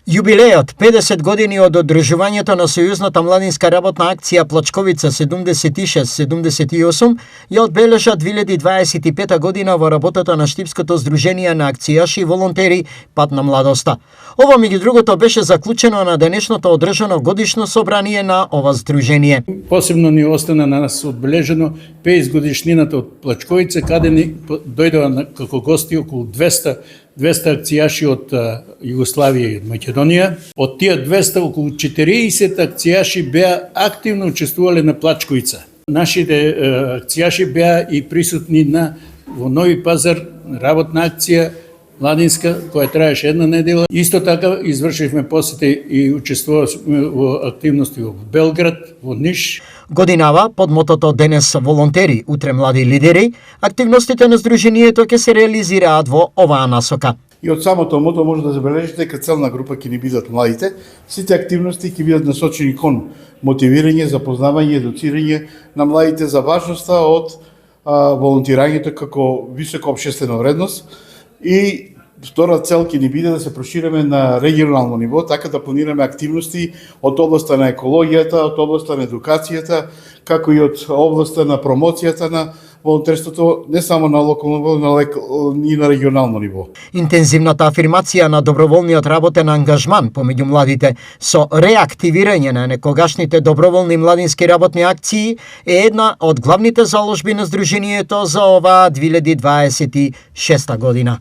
Јубилејот 50 години од одржувањето на Сојузната младинска работна акција Плачковица 76-78 ја одбележа 2025 година во работата на Штипското здружение на акцијаши и волонтери Пат на младоста. Ова меѓу другото беше заклучено на денешното одржано годишно собрание на ова здружение. Посебно ни остана на нас одбележено 50 годишнината од Плачковица, каде ни дојдоа како гости околу 200 акцијаши од Југославија и Македонија. Од тие 200 околу 40 акцијаши беа активно учествувале на Плачковица. Нашите акцијаши беа и присутни во Нови Пазар работна акција младинска која траеше една недела. Исто така извршивме посети и учествувавме во активности во Белград, во Ниш. Годинава, под мотото Денес волонтери, утре млади лидери, активностите на здруженијето ќе се реализираат во оваа насока. И од самото мото може да забележите дека целна група ќе ни бидат младите. Сите активности ќе бидат насочени кон мотивирање, запознавање, едуцирање на младите за важноста од волонтирањето како висока општествена вредност. И втора цел ќе ни биде да се прошириме на регионално ниво, така да планираме активности од областа на екологијата, од областа на едукацијата, како и од областа на промоцијата на волонтерството, не само на локално ниво, но и на регионално ниво. Интензивната афирмација на доброволниот работен ангажман помеѓу младите со реактивирање на некогашните доброволни младински работни акции е една од главните заложби на здруженијето за оваа 2026 година.